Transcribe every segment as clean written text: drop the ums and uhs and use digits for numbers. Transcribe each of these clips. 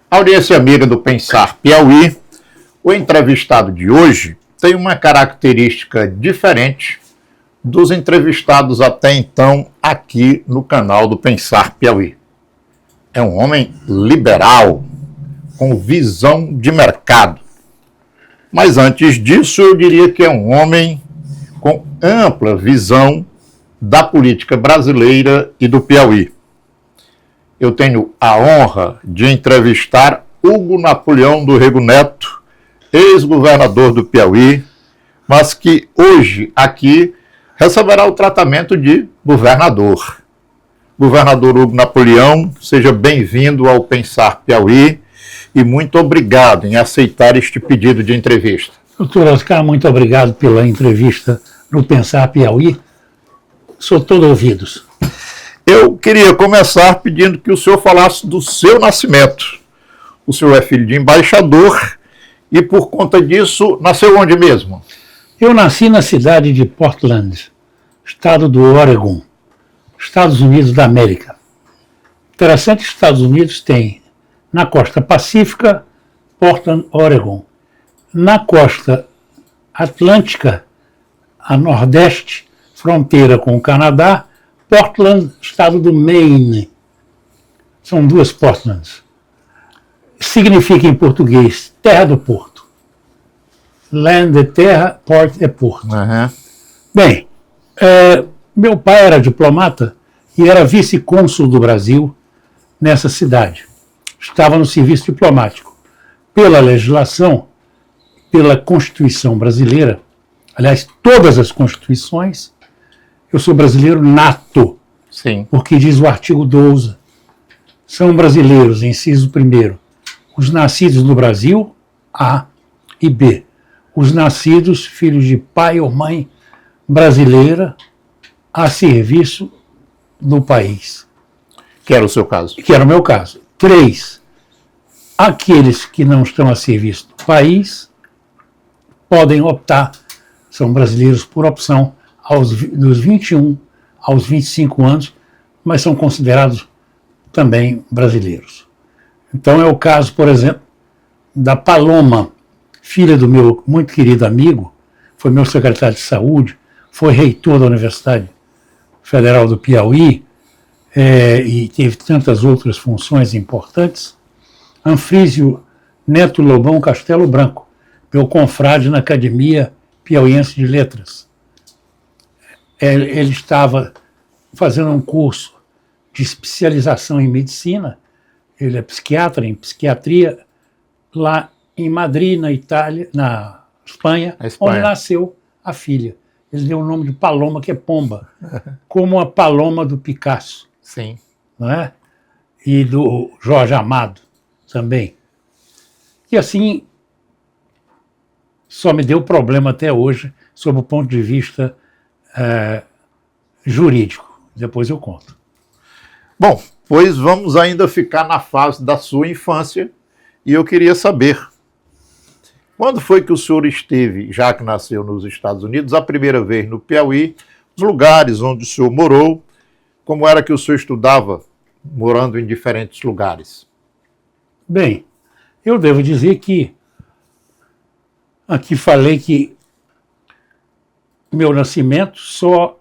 Audiência amiga do Pensar Piauí, o entrevistado de hoje tem uma característica diferente dos entrevistados até então aqui no canal do Pensar Piauí. É um homem liberal, com visão de mercado. Mas antes disso, eu diria que é um homem com ampla visão da política brasileira e do Piauí. Eu tenho a honra de entrevistar Hugo Napoleão do Rego Neto, ex-governador do Piauí, mas que hoje aqui receberá o tratamento de governador. Governador Hugo Napoleão, seja bem-vindo ao Pensar Piauí e muito obrigado em aceitar este pedido de entrevista. Doutor Oscar, muito obrigado pela entrevista no Pensar Piauí. Sou todo ouvidos. Eu queria começar pedindo que o senhor falasse do seu nascimento. O senhor é filho de embaixador e, por conta disso, nasceu onde mesmo? Eu nasci na cidade de Portland, estado do Oregon, Estados Unidos da América. Interessante, Estados Unidos tem na costa pacífica, Portland, Oregon. Na costa atlântica, a nordeste, fronteira com o Canadá, Portland, estado do Maine. São duas Portlands. Significa em português terra do porto. Land é terra, port é porto. Uhum. Bem, meu pai era diplomata e era vice-cônsul do Brasil nessa cidade. Estava no serviço diplomático. Pela legislação, pela Constituição brasileira, aliás, todas as constituições, eu sou brasileiro nato. Sim. Porque diz o artigo 12, são brasileiros, inciso 1º, os nascidos no Brasil, A e B. Os nascidos, filhos de pai ou mãe brasileira, a serviço do país. Que era o seu caso? Que era o meu caso. 3, aqueles que não estão a serviço do país podem optar, são brasileiros por opção, dos 21 aos 25 anos, mas são considerados também brasileiros. Então é o caso, por exemplo, da Paloma, filha do meu muito querido amigo, foi meu secretário de saúde, foi reitor da Universidade Federal do Piauí, e teve tantas outras funções importantes. Anfrísio Neto Lobão Castelo Branco, meu confrade na Academia Piauiense de Letras. Ele estava fazendo um curso de especialização em medicina, ele é psiquiatra em psiquiatria, lá em Madrid, na Itália, na Espanha, onde nasceu a filha. Ele deu o nome de Paloma, que é pomba, como a Paloma do Picasso. Sim. Não é? E do Jorge Amado também. E assim, só me deu problema até hoje, sob o ponto de vista jurídico. Depois eu conto. Bom, pois vamos ainda ficar na fase da sua infância e eu queria saber, quando foi que o senhor esteve, já que nasceu nos Estados Unidos, a primeira vez no Piauí, os lugares onde o senhor morou, como era que o senhor estudava morando em diferentes lugares? Bem, eu devo dizer que aqui falei que meu nascimento, só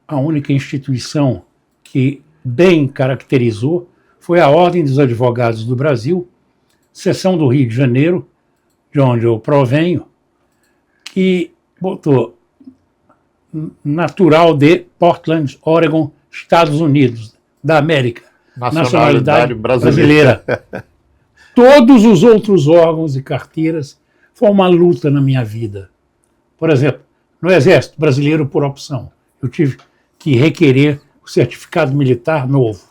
a única instituição que bem caracterizou foi a Ordem dos Advogados do Brasil, seção do Rio de Janeiro, de onde eu provenho, que botou natural de Portland, Oregon, Estados Unidos da América, nacionalidade brasileira. Todos os outros órgãos e carteiras foi uma luta na minha vida. Por exemplo, no Exército Brasileiro por opção, eu tive que requerer o certificado militar novo.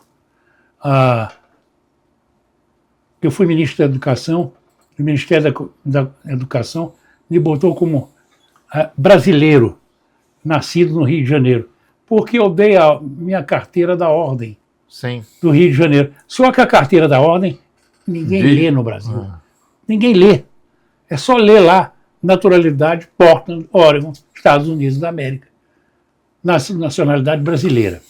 Eu fui ministro da Educação, o Ministério da Educação me botou como brasileiro, nascido no Rio de Janeiro, porque eu dei a minha carteira da Ordem. Sim. Do Rio de Janeiro. Só que a carteira da Ordem ninguém lê no Brasil. Ninguém lê. É só ler lá, naturalidade, Portland, Oregon, Estados Unidos da América. Nacionalidade brasileira.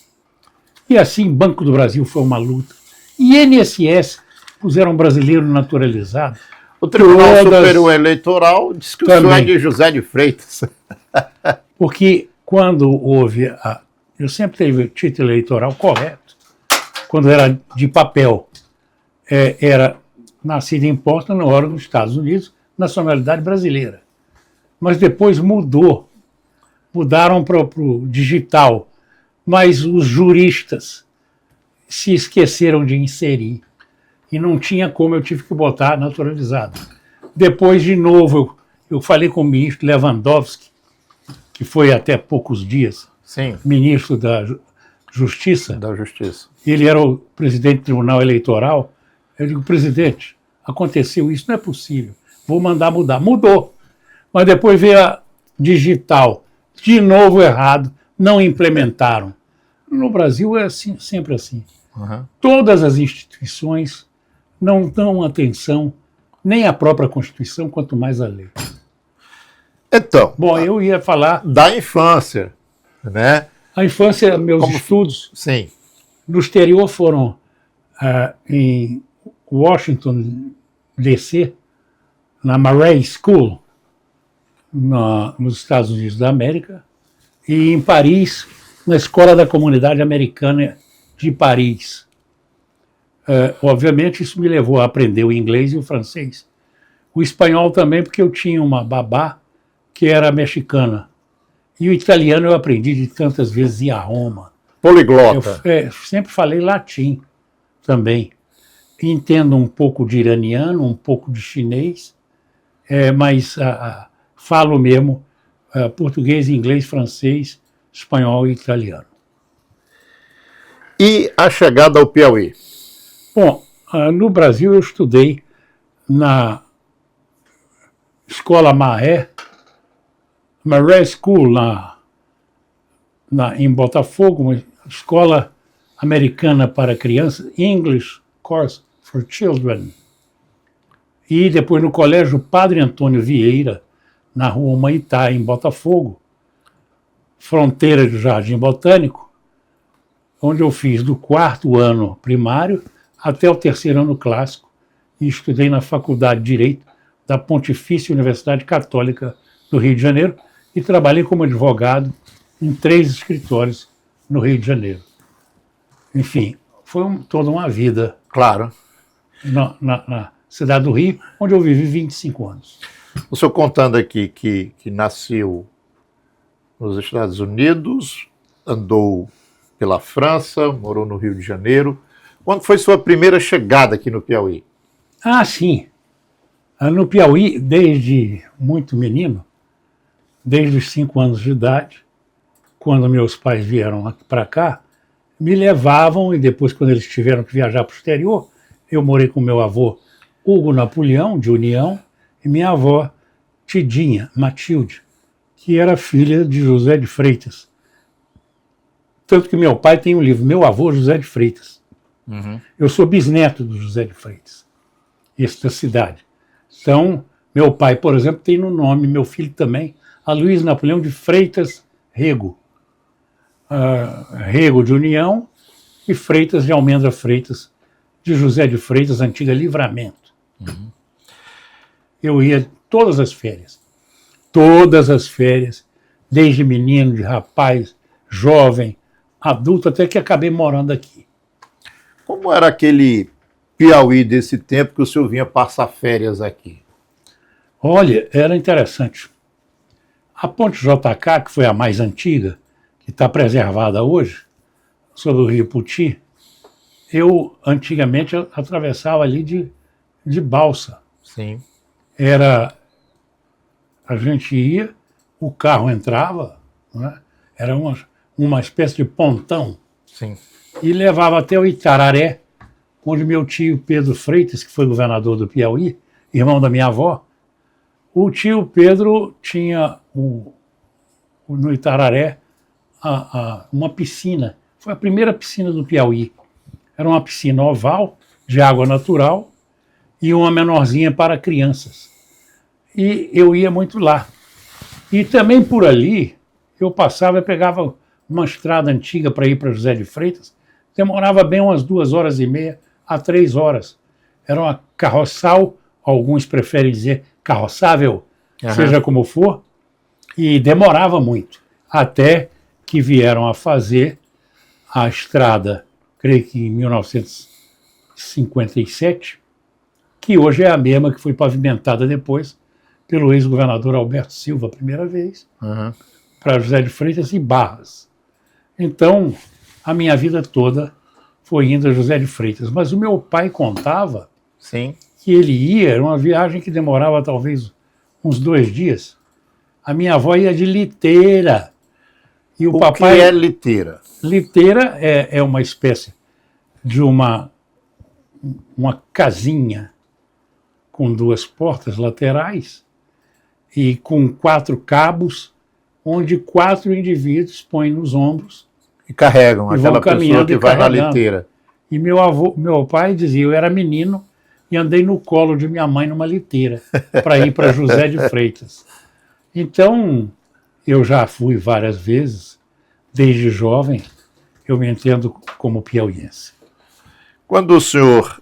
E assim, Banco do Brasil foi uma luta. INSS puseram brasileiro naturalizado. O Tribunal Superior Eleitoral disse que o senhor é de José de Freitas. Porque quando houve eu sempre tive o título eleitoral correto. Quando era de papel, era nascido e imposto no órgão dos Estados Unidos, nacionalidade brasileira. Mas depois mudaram para o digital. Mas os juristas se esqueceram de inserir. E não tinha como, eu tive que botar naturalizado. Depois, de novo, eu falei com o ministro Lewandowski, que foi até poucos dias ministro da Justiça. Da Justiça. Ele era o presidente do Tribunal Eleitoral. Eu digo, presidente, aconteceu isso, não é possível. Vou mandar mudar. Mudou. Mas depois veio a digital. De novo errado. Não implementaram. No Brasil é assim, sempre assim. Uhum. Todas as instituições não dão atenção nem à própria Constituição, quanto mais à lei. Então, bom, eu ia falar da infância, né? A infância, meus estudos no exterior foram em Washington, D.C., na Murray School, nos Estados Unidos da América, e em Paris, na Escola da Comunidade Americana de Paris. Obviamente, isso me levou a aprender o inglês e o francês. O espanhol também, porque eu tinha uma babá que era mexicana. E o italiano eu aprendi de tantas vezes ir a Roma. Poliglota. Eu sempre falei latim também. Entendo um pouco de iraniano, um pouco de chinês, mas falo mesmo português, inglês, francês, espanhol e italiano. E a chegada ao Piauí? Bom, no Brasil eu estudei na Escola Murray School, em Botafogo, uma escola americana para crianças, English Course for Children. E depois no Colégio Padre Antônio Vieira, na Rua Humaitá, em Botafogo, fronteira do Jardim Botânico, onde eu fiz do 4º ano primário até o 3º ano clássico e estudei na Faculdade de Direito da Pontifícia Universidade Católica do Rio de Janeiro e trabalhei como advogado em 3 escritórios no Rio de Janeiro. Enfim, foi toda uma vida. Claro. Na cidade do Rio, onde eu vivi 25 anos. O senhor contando aqui que nasceu nos Estados Unidos, andou pela França, morou no Rio de Janeiro. Quando foi sua primeira chegada aqui no Piauí? Sim. No Piauí, desde muito menino, desde os 5 anos de idade, quando meus pais vieram para cá, me levavam, e depois, quando eles tiveram que viajar para o exterior, eu morei com meu avô Hugo Napoleão, de União, e minha avó Tidinha, Matilde, que era filha de José de Freitas. Tanto que meu pai tem um livro, Meu Avô José de Freitas. Uhum. Eu sou bisneto do José de Freitas, esse da cidade. Então, meu pai, por exemplo, tem no nome, meu filho também, Aloysio Napoleão de Freitas Rego. Rego de União e Freitas de Almendra Freitas, de José de Freitas, antiga Livramento. Uhum. Eu ia todas as férias, desde menino, de rapaz, jovem, adulto, até que acabei morando aqui. Como era aquele Piauí desse tempo que o senhor vinha passar férias aqui? Olha, era interessante. A Ponte JK, que foi a mais antiga, que está preservada hoje, sobre o Rio Puti, eu antigamente atravessava ali de balsa. Sim. A gente ia, o carro entrava, né? Era uma espécie de pontão. Sim. E levava até o Itararé, onde meu tio Pedro Freitas, que foi governador do Piauí, irmão da minha avó, o tio Pedro tinha no Itararé uma piscina. Foi a primeira piscina do Piauí. Era uma piscina oval, de água natural, e uma menorzinha para crianças. E eu ia muito lá. E também por ali, eu passava e pegava uma estrada antiga para ir para José de Freitas, demorava bem umas 2h30 a 3 horas. Era uma carroçal, alguns preferem dizer carroçável, seja como for, e demorava muito, até que vieram a fazer a estrada, creio que em 1957, que hoje é a mesma que foi pavimentada depois pelo ex-governador Alberto Silva, a primeira vez, para José de Freitas e Barras. Então, a minha vida toda foi indo a José de Freitas. Mas o meu pai contava que ele ia, era uma viagem que demorava talvez uns 2 dias. A minha avó ia de liteira. E o papai... que é liteira? Liteira é uma espécie de uma casinha com 2 portas laterais e com 4 cabos, onde 4 indivíduos põem nos ombros e carregam e aquela pessoa que vai na liteira. E meu pai dizia, eu era menino e andei no colo de minha mãe numa liteira para ir para José de Freitas. Então, eu já fui várias vezes, desde jovem, eu me entendo como piauiense. Quando o senhor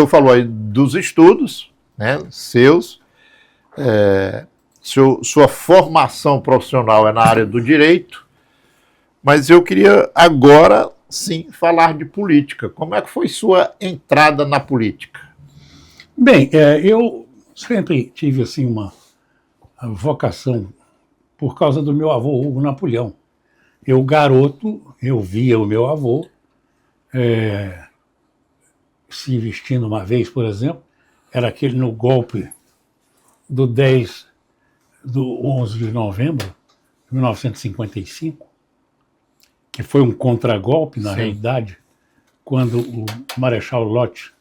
falou aí dos estudos, né, seus, sua formação profissional é na área do direito, mas eu queria agora, sim, falar de política. Como é que foi sua entrada na política? Bem, eu sempre tive assim uma vocação por causa do meu avô Hugo Napoleão. Eu, garoto, eu via o meu avô se vestindo uma vez, por exemplo, era aquele no golpe do 11 de novembro de 1955, que foi um contragolpe, na realidade, quando o Marechal Lott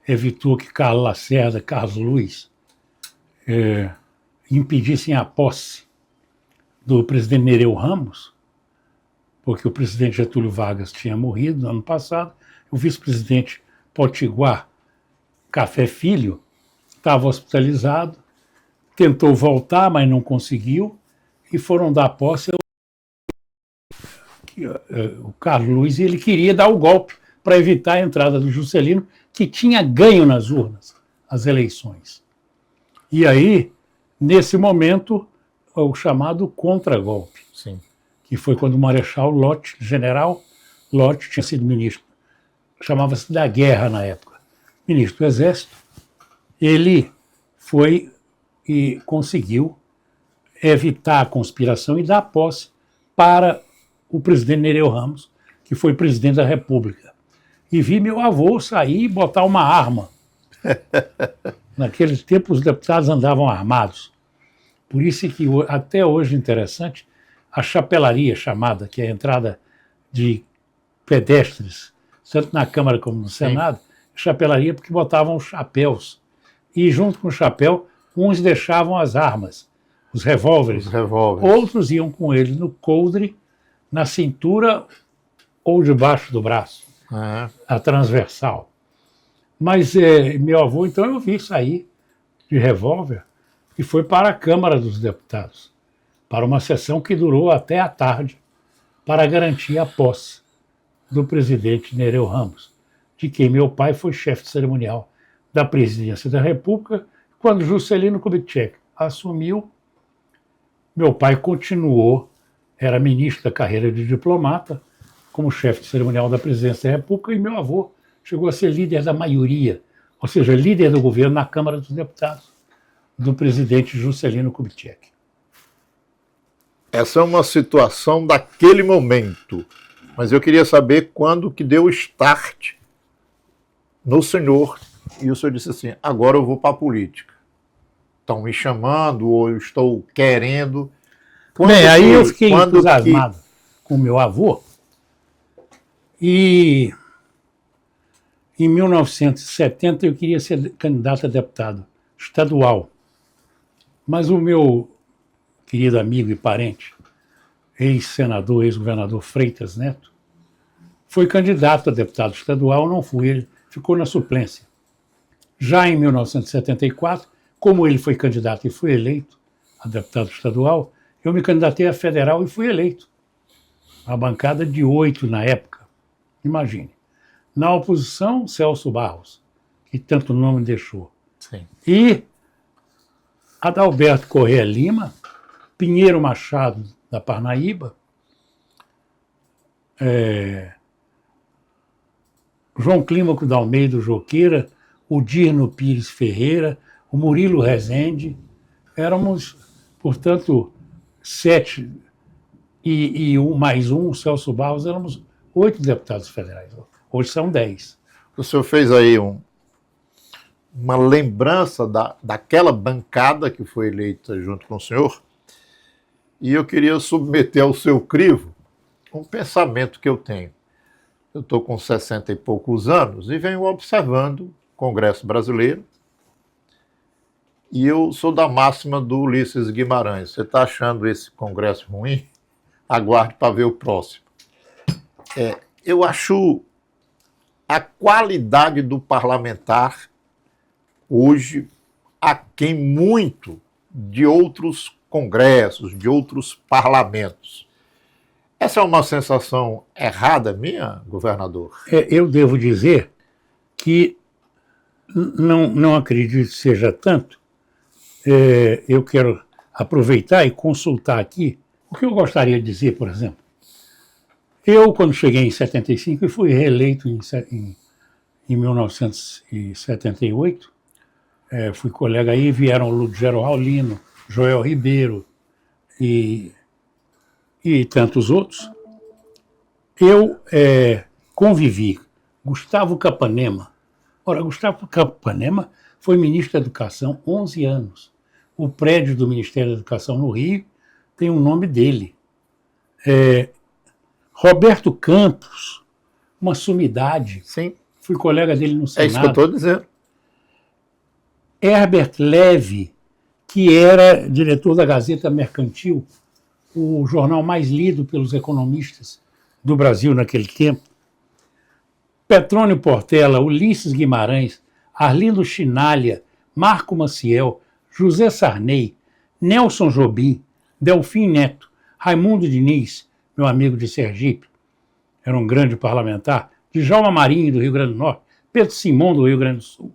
evitou que Carlos Lacerda, Carlos Luiz, impedissem a posse do presidente Nereu Ramos, porque o presidente Getúlio Vargas tinha morrido no ano passado, o vice-presidente Potiguar Café Filho estava hospitalizado, tentou voltar, mas não conseguiu, e foram dar posse ao Carlos Luiz, e ele queria dar o golpe para evitar a entrada do Juscelino, que tinha ganho nas urnas as eleições. E aí, nesse momento, o chamado contragolpe, que foi quando o Marechal Lott, general Lott, tinha sido ministro, chamava-se da Guerra na época, ministro do Exército, ele foi e conseguiu evitar a conspiração e dar posse para o presidente Nereu Ramos, que foi presidente da República. E vi meu avô sair e botar uma arma. Naqueles tempos os deputados andavam armados. Por isso que até hoje interessante, a chapelaria chamada, que é a entrada de pedestres, tanto na Câmara como no Senado, chapelaria porque botavam os chapéus. E junto com o chapéu, uns deixavam as armas, os revólveres. Outros iam com ele no coldre, na cintura ou debaixo do braço, a transversal. Mas meu avô, então, eu vi sair de revólver e foi para a Câmara dos Deputados, para uma sessão que durou até a tarde, para garantir a posse do presidente Nereu Ramos, de quem meu pai foi chefe de cerimonial da presidência da República. Quando Juscelino Kubitschek assumiu, meu pai continuou, era ministro da carreira de diplomata, como chefe de cerimonial da presidência da República, e meu avô chegou a ser líder da maioria, ou seja, líder do governo na Câmara dos Deputados, do presidente Juscelino Kubitschek. Essa é uma situação daquele momento, mas eu queria saber quando que deu o start no senhor, e o senhor disse assim, agora eu vou para a política. Estão me chamando, ou eu estou querendo. Aí eu fiquei entusiasmado com meu avô, e em 1970 eu queria ser candidato a deputado estadual. Mas o meu querido amigo e parente, ex-senador, ex-governador Freitas Neto, foi candidato a deputado estadual, não fui, ele ficou na suplência. Já em 1974, como ele foi candidato e foi eleito a deputado estadual, eu me candidatei a federal e fui eleito. A bancada de 8 na época, imagine. Na oposição, Celso Barros, que tanto nome deixou. Sim. E Adalberto Corrêa Lima, Pinheiro Machado, da Parnaíba, João Clímaco da Almeida Joqueira, o Dirno Pires Ferreira, o Murilo Rezende. Éramos, portanto, 7 e mais um, o Celso Barros, éramos 8 deputados federais. Hoje são 10. O senhor fez aí uma lembrança daquela bancada que foi eleita junto com o senhor, e eu queria submeter ao seu crivo um pensamento que eu tenho. Eu estou com 60 e poucos anos e venho observando o Congresso Brasileiro, e eu sou da máxima do Ulisses Guimarães. Você está achando esse Congresso ruim? Aguarde para ver o próximo. Eu acho a qualidade do parlamentar hoje aquém muito de outros congressos, de outros parlamentos. Essa é uma sensação errada minha, governador? Eu devo dizer que não acredito que seja tanto. Eu quero aproveitar e consultar aqui o que eu gostaria de dizer, por exemplo. Eu, quando cheguei em 75 e fui reeleito em 1978, fui colega aí, vieram Ludgero Raulino, Joel Ribeiro e tantos outros. Eu convivi. Gustavo Capanema. Ora, Gustavo Capanema foi ministro da Educação 11 anos. O prédio do Ministério da Educação no Rio tem o nome dele. Roberto Campos, uma sumidade. Sim. Fui colega dele no Senado. É isso que eu estou dizendo. Herbert Levy, que era diretor da Gazeta Mercantil, o jornal mais lido pelos economistas do Brasil naquele tempo. Petrônio Portela, Ulisses Guimarães, Arlindo Chinalha, Marco Maciel, José Sarney, Nelson Jobim, Delfim Neto, Raimundo Diniz, meu amigo de Sergipe, era um grande parlamentar, Djalma Marinho, do Rio Grande do Norte, Pedro Simão, do Rio Grande do Sul,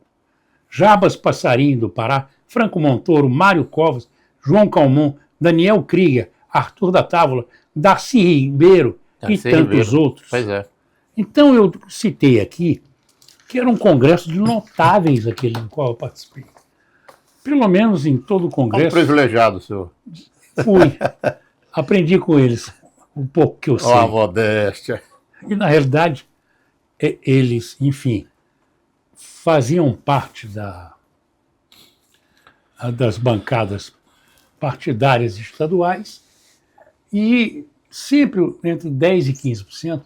Jabas Passarinho, do Pará, Franco Montoro, Mário Covas, João Calmon, Daniel Krieger, Arthur da Távola, Darcy Ribeiro e tantos outros. Pois é. Então eu citei aqui que era um congresso de notáveis aquele no qual eu participei. Pelo menos em todo o congresso. Um privilegiado, senhor. Fui. Aprendi com eles um pouco que eu sei. A modéstia. E, na realidade, eles, enfim, faziam parte das bancadas partidárias estaduais e sempre entre 10% e 15%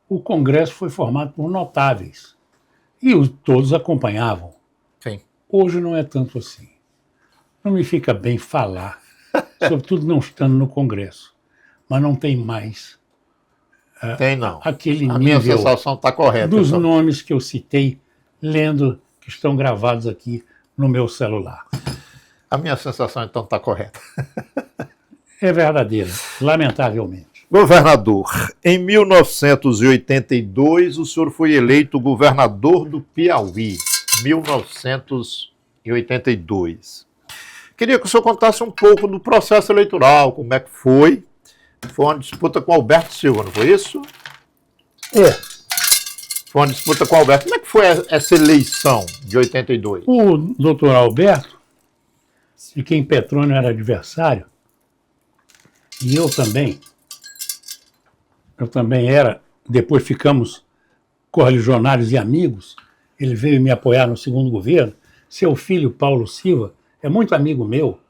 o Congresso foi formado por notáveis. E todos acompanhavam. Sim. Hoje não é tanto assim. Não me fica bem falar, sobretudo não estando no Congresso. Mas não tem mais tem não. Aquele a nível minha sensação está correta. dos então. nomes que eu citei, lendo, que estão gravados aqui no meu celular. A minha sensação, então, está correta. É verdadeira, lamentavelmente. Governador, em 1982 o senhor foi eleito governador do Piauí. 1982. Queria que o senhor contasse um pouco do processo eleitoral, como é que foi. Foi uma disputa com Alberto Silva, não foi isso? Foi uma disputa com Alberto. Como é que foi essa eleição de 82? O doutor Alberto, de quem Petrônio era adversário, e eu também era, depois ficamos correligionários e amigos, ele veio me apoiar no segundo governo. Seu filho, Paulo Silva, é muito amigo meu,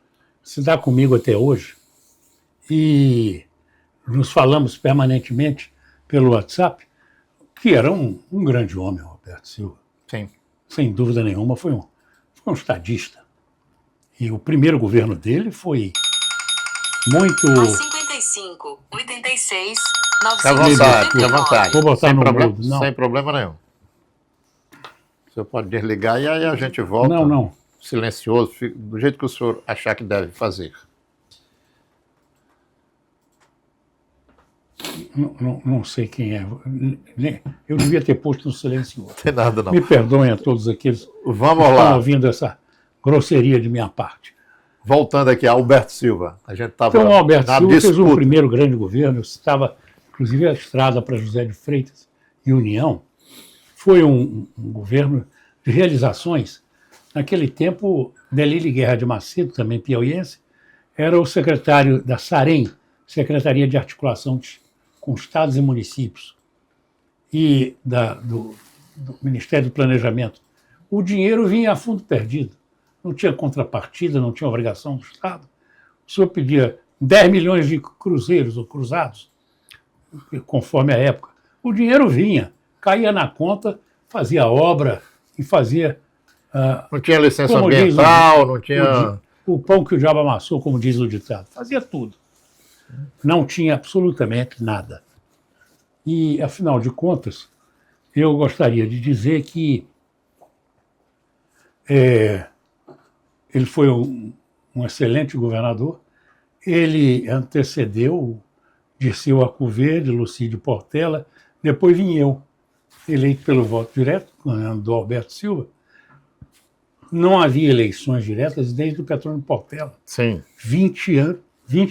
se dá comigo até hoje, e nos falamos permanentemente pelo WhatsApp, que era um grande homem, Roberto Silva. Sim. Sem dúvida nenhuma, foi um estadista. E o primeiro governo dele foi muito... 55, 86, Fique à vontade, fique à vontade. Vou botar no mudo. Não. Sem problema nenhum. O senhor pode desligar e aí a gente volta. Não. Silencioso, do jeito que o senhor achar que deve fazer. Não sei quem é. Eu devia ter posto no silencioso. Não tem nada, não. Me perdoem a todos aqueles Vamos que lá. estão ouvindo essa grosseria de minha parte. Voltando aqui, Alberto Silva. A gente estava Então, o Alberto na Silva fez disputa. o primeiro grande governo. Eu estava, inclusive, a estrada para José de Freitas e União. Foi um governo de realizações. Naquele tempo, Delírio Guerra de Macedo, também piauiense, era o secretário da SAREM, Secretaria de Articulação com Estados e Municípios, e do Ministério do Planejamento. O dinheiro vinha a fundo perdido. Não tinha contrapartida, não tinha obrigação do Estado. O senhor pedia 10 milhões de cruzeiros ou cruzados, conforme a época. O dinheiro vinha, caía na conta, fazia obra e fazia... Não tinha licença como ambiental, não tinha... O pão que o diabo amassou, como diz o ditado. Fazia tudo. Não tinha absolutamente nada. E, afinal de contas, eu gostaria de dizer que ele foi um excelente governador. Ele antecedeu Dirceu Arcoverde, Lucídio Portela, depois vim eu, eleito pelo voto direto, do Alberto Silva. Não havia eleições diretas desde o Petrônio Portela. Sim. 20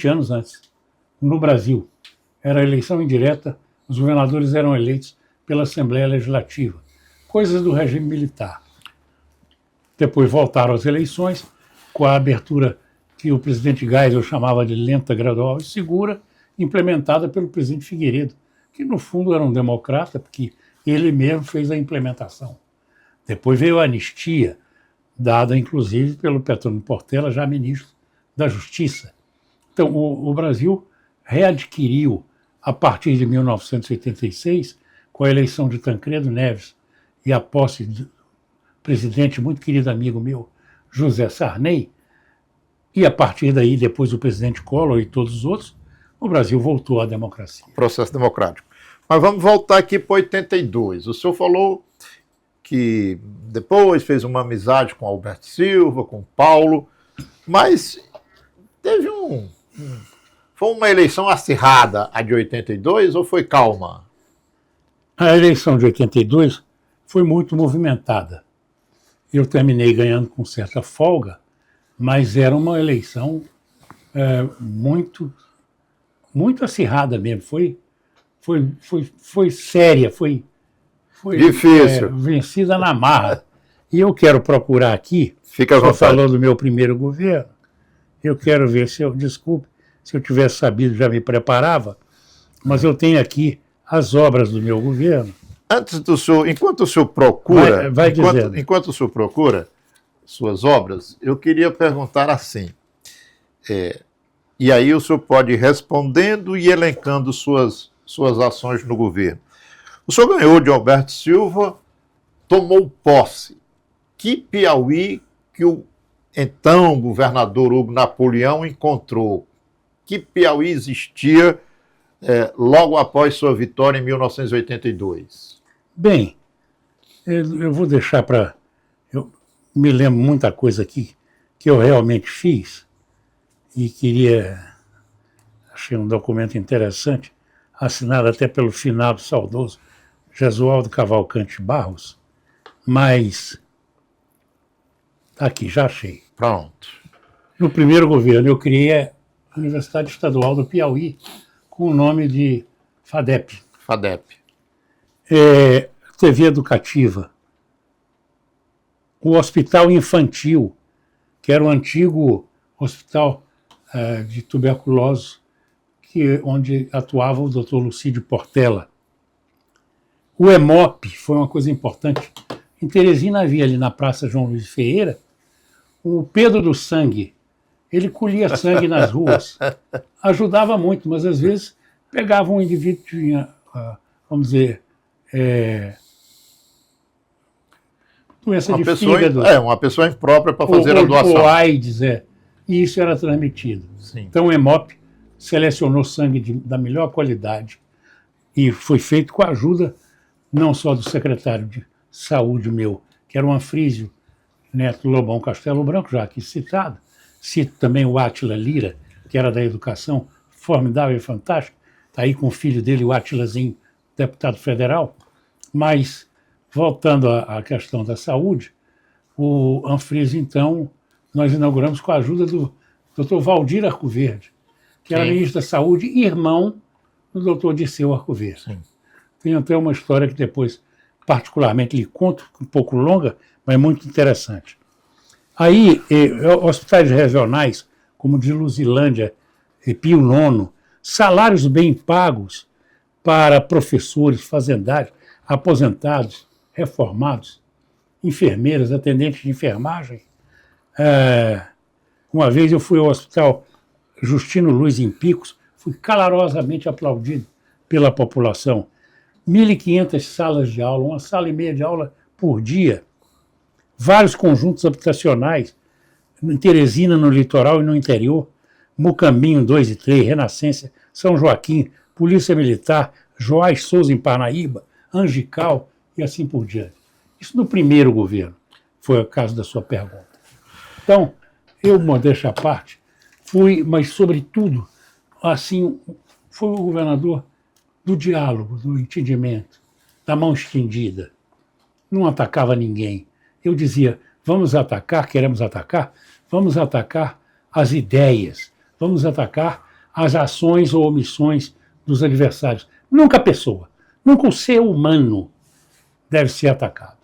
anos antes, no Brasil. Era eleição indireta, os governadores eram eleitos pela Assembleia Legislativa. Coisas do regime militar. Depois voltaram às eleições, com a abertura que o presidente Geisel chamava de lenta, gradual e segura, implementada pelo presidente Figueiredo, que no fundo era um democrata, porque ele mesmo fez a implementação. Depois veio a anistia, dada inclusive pelo Petrônio Portela, já ministro da Justiça. Então, o Brasil readquiriu, a partir de 1986, com a eleição de Tancredo Neves e a posse do presidente, muito querido amigo meu, José Sarney, e a partir daí, depois o presidente Collor e todos os outros, o Brasil voltou à democracia. Processo democrático. Mas vamos voltar aqui para 82. O senhor falou que depois fez uma amizade com Alberto Silva, com Paulo, mas teve foi uma eleição acirrada a de 82 ou foi calma? A eleição de 82 foi muito movimentada. Eu terminei ganhando com certa folga, mas era uma eleição muito acirrada mesmo. Foi séria, foi difícil. Vencida na marra. E eu quero procurar aqui, Fica à vontade. falou do meu primeiro governo, eu quero ver se desculpe, se eu tivesse sabido já me preparava, mas eu tenho aqui as obras do meu governo. Antes do senhor, enquanto o senhor procura, Vai dizendo. enquanto o senhor procura suas obras, eu queria perguntar assim, e aí o senhor pode ir respondendo e elencando suas ações no governo. O senhor ganhou de Alberto Silva, tomou posse. Que Piauí que o então governador Hugo Napoleão encontrou? Que Piauí existia logo após sua vitória em 1982? Bem, eu vou deixar para... Eu me lembro muita coisa aqui que eu realmente fiz e achei um documento interessante, assinado até pelo finado saudoso Jesualdo Cavalcante Barros, mas aqui, já achei. Pronto. No primeiro governo eu criei a Universidade Estadual do Piauí com o nome de FADEP. FADEP. TV educativa. O Hospital Infantil, que era o antigo hospital de tuberculose, onde atuava o Dr. Lucídio Portela. O EMOP foi uma coisa importante. Em Teresina havia ali na Praça João Luiz Ferreira o Pedro do Sangue. Ele colhia sangue nas ruas. Ajudava muito, mas às vezes pegava um indivíduo que tinha, vamos dizer, doença de fígado. Uma pessoa imprópria para fazer a doação. Ou AIDS, e isso era transmitido. Sim. Então o EMOP selecionou sangue da melhor qualidade e foi feito com a ajuda não só do secretário de saúde meu, que era o Anfrísio Neto Lobão Castelo Branco, já aqui citado, cito também o Átila Lira, que era da educação, formidável e fantástico, está aí com o filho dele, o Atilazinho, deputado federal. Mas, voltando à questão da saúde, o Anfriso, então, nós inauguramos com a ajuda do Dr. Valdir Arcoverde, que era ministro da Saúde e irmão do Dr. Dirceu Arcoverde. Sim. Tem até uma história que depois, particularmente, lhe conto, um pouco longa, mas muito interessante. Aí, hospitais regionais, como de Luzilândia e Pio IX, salários bem pagos para professores, fazendários, aposentados, reformados, enfermeiras, atendentes de enfermagem. Uma vez eu fui ao Hospital Justino Luiz em Picos, fui calorosamente aplaudido pela população. 1.500 salas de aula, 1,5 salas de aula por dia, vários conjuntos habitacionais, em Teresina, no litoral e no interior, Mucambinho 2 e 3, Renascença, São Joaquim, Polícia Militar, Joás Souza em Parnaíba, Angical e assim por diante. Isso no primeiro governo, foi o caso da sua pergunta. Então, eu, modéstia à parte, fui, mas sobretudo, assim, foi o governador do diálogo, do entendimento, da mão estendida. Não atacava ninguém. Eu dizia, queremos atacar, vamos atacar as ideias, vamos atacar as ações ou omissões dos adversários. Nunca a pessoa, nunca o ser humano deve ser atacado.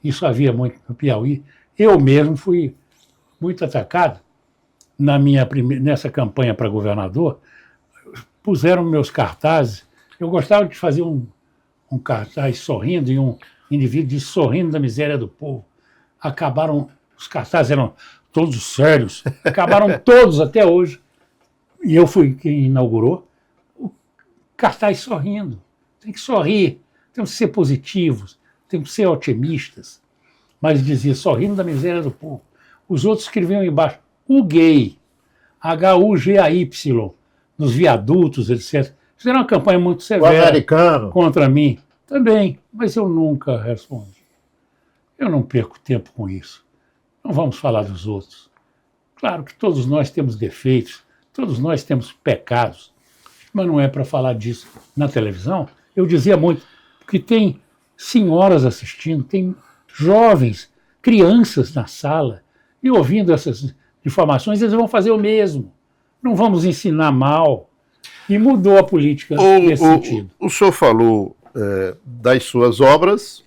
Isso havia muito no Piauí. Eu mesmo fui muito atacado nessa campanha para governador. Puseram meus cartazes. Eu gostava de fazer um cartaz sorrindo e um indivíduo disse sorrindo da miséria do povo. Acabaram, os cartazes eram todos sérios, acabaram todos até hoje. E eu fui quem inaugurou o cartaz sorrindo. Tem que sorrir, temos que ser positivos, temos que ser otimistas. Mas dizia sorrindo da miséria do povo. Os outros escreviam embaixo, o gay, H-U-G-A-Y, nos viadutos, etc. Fizeram uma campanha muito severa contra mim. Também, mas eu nunca respondi. Eu não perco tempo com isso. Não vamos falar dos outros. Claro que todos nós temos defeitos, todos nós temos pecados, mas não é para falar disso na televisão. Eu dizia muito, porque tem senhoras assistindo, tem jovens, crianças na sala, e ouvindo essas informações, eles vão fazer o mesmo. Não vamos ensinar mal. E mudou a política nesse sentido. O senhor falou das suas obras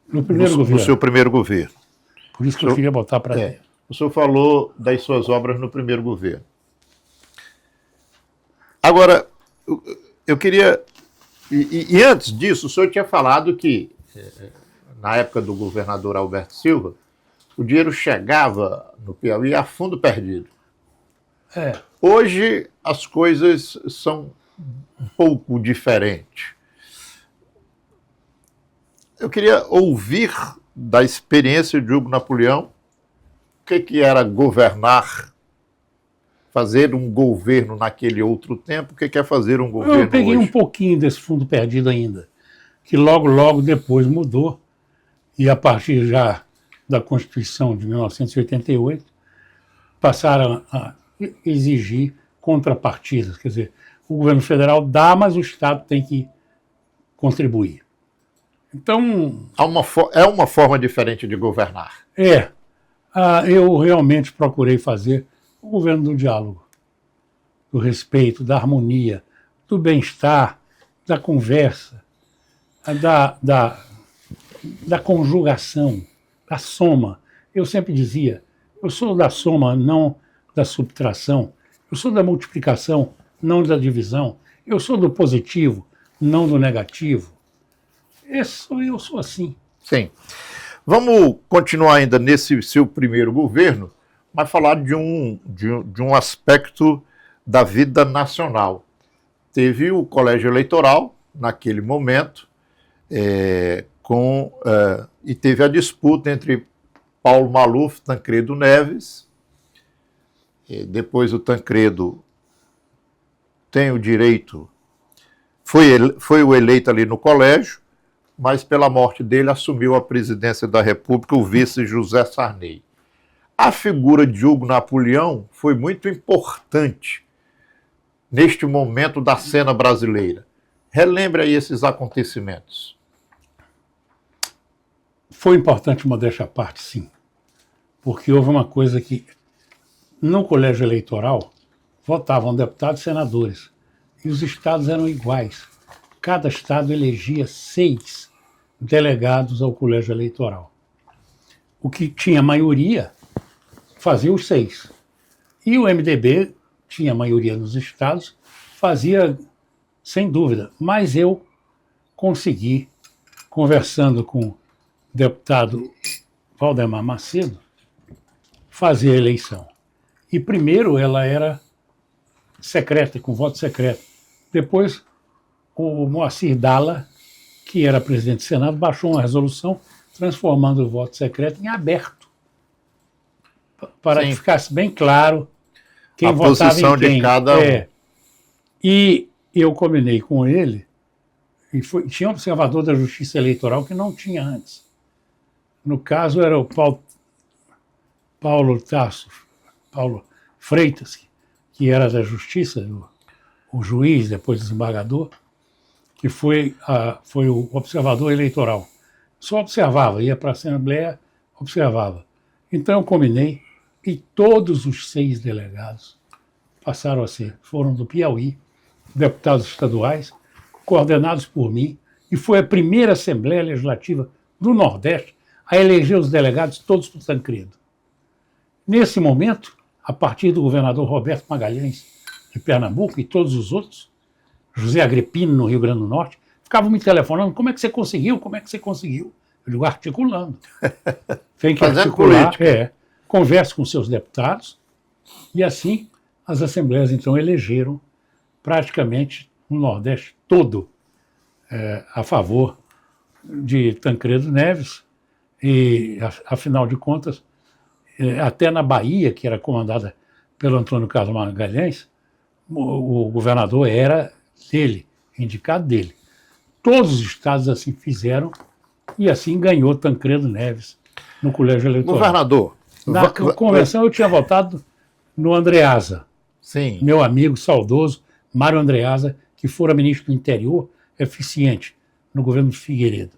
no primeiro governo. No seu primeiro governo. Por isso que eu queria botar para dentro. O senhor falou das suas obras no primeiro governo. Agora, eu queria... E antes disso, o senhor tinha falado que, na época do governador Alberto Silva, o dinheiro chegava no Piauí a fundo perdido. Hoje as coisas são um pouco diferentes. Eu queria ouvir da experiência de Hugo Napoleão o que era governar, fazer um governo naquele outro tempo, o que é fazer um governo hoje. Eu peguei um pouquinho desse fundo perdido ainda, que logo depois mudou, e a partir já da Constituição de 1988, passaram a exigir contrapartidas. Quer dizer, o governo federal dá, mas o Estado tem que contribuir. Então... É uma forma diferente de governar. Eu realmente procurei fazer o governo do diálogo, do respeito, da harmonia, do bem-estar, da conversa, da conjugação, da soma. Eu sempre dizia, eu sou da soma, não da subtração. Eu sou da multiplicação, não da divisão. Eu sou do positivo, não do negativo. Eu sou assim. Sim. Vamos continuar ainda nesse seu primeiro governo, mas falar de um aspecto da vida nacional. Teve o colégio eleitoral, naquele momento, e teve a disputa entre Paulo Maluf e Tancredo Neves. Depois o Tancredo tem o direito, foi o eleito ali no colégio, mas pela morte dele assumiu a presidência da República o vice José Sarney. A figura de Hugo Napoleão foi muito importante neste momento da cena brasileira. Relembre aí esses acontecimentos. Foi importante, modéstia à parte, sim. Porque houve uma coisa que, no colégio eleitoral, votavam deputados e senadores. E os estados eram iguais. Cada estado elegia 6 delegados ao colégio eleitoral. O que tinha maioria fazia os 6. E o MDB tinha maioria nos estados, fazia sem dúvida. Mas eu consegui, conversando com o deputado Valdemar Macedo, fazer a eleição. E primeiro ela era secreta, com voto secreto. Depois o Moacir Dalla, que era presidente do Senado, baixou uma resolução transformando o voto secreto em aberto, para Sim. que ficasse bem claro quem A votava posição em quem. de cada um. E eu combinei com ele, e tinha um observador da Justiça Eleitoral que não tinha antes. No caso era o Paulo Freitas, que era da Justiça, o juiz, depois desembargador, que foi o observador eleitoral. Só observava, ia para a Assembleia, observava. Então eu combinei e todos os 6 delegados passaram a foram do Piauí, deputados estaduais, coordenados por mim, e foi a primeira Assembleia Legislativa do Nordeste a eleger os delegados todos por Tancredo. Nesse momento, a partir do governador Roberto Magalhães, de Pernambuco, e todos os outros, José Agripino, no Rio Grande do Norte, ficavam me telefonando: como é que você conseguiu? Como é que você conseguiu? Eu digo: articulando. Tem que Fazendo articular, política. converse com seus deputados, e assim as assembleias então elegeram praticamente o Nordeste todo a favor de Tancredo Neves, e afinal de contas, até na Bahia, que era comandada pelo Antônio Carlos Magalhães, o governador era dele, indicado dele. Todos os estados assim fizeram, e assim ganhou Tancredo Neves no colégio eleitoral. Governador. Na convenção eu tinha votado no Andreasa, Sim. meu amigo saudoso, Mário Andreasa, que fora ministro do Interior, eficiente, no governo de Figueiredo.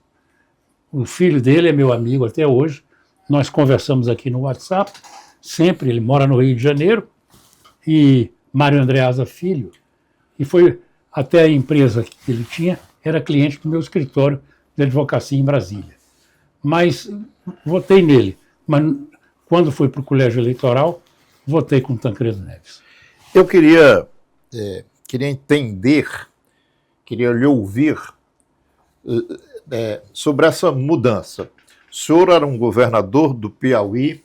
O filho dele é meu amigo até hoje, nós conversamos aqui no WhatsApp, sempre, ele mora no Rio de Janeiro, e Mário Andreasa Filho, e foi até a empresa que ele tinha, era cliente do meu escritório de advocacia em Brasília. Mas votei nele, mas quando fui para o colégio eleitoral, votei com Tancredo Neves. Eu queria entender, queria lhe ouvir sobre essa mudança. O senhor era um governador do Piauí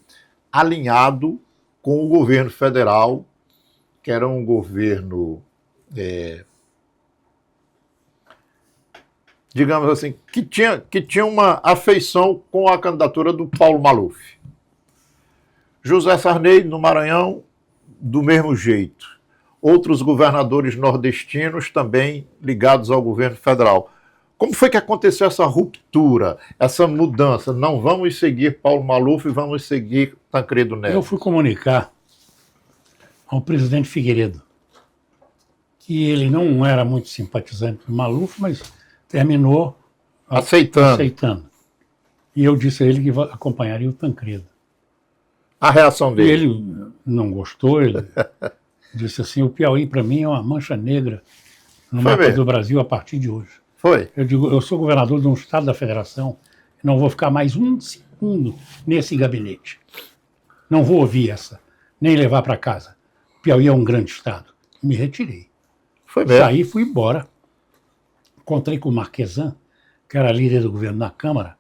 alinhado com o governo federal, que era um governo, digamos assim, que tinha uma afeição com a candidatura do Paulo Maluf. José Sarney, no Maranhão, do mesmo jeito. Outros governadores nordestinos também ligados ao governo federal. Como foi que aconteceu essa ruptura, essa mudança? Não vamos seguir Paulo Maluf, vamos seguir Tancredo Neves. Eu fui comunicar ao presidente Figueiredo que ele não era muito simpatizante do Maluf, mas terminou aceitando. E eu disse a ele que acompanharia o Tancredo. A reação E dele? ele não gostou, ele disse assim: o Piauí para mim é uma mancha negra no mapa do Brasil a partir de hoje. Foi? Eu digo: eu sou governador de um estado da federação, não vou ficar mais um segundo nesse gabinete. Não vou ouvir essa, nem levar para casa. O Piauí é um grande estado. Me retirei. Foi mesmo? Saí e fui embora. Encontrei com o Marquesan, que era líder do governo na Câmara,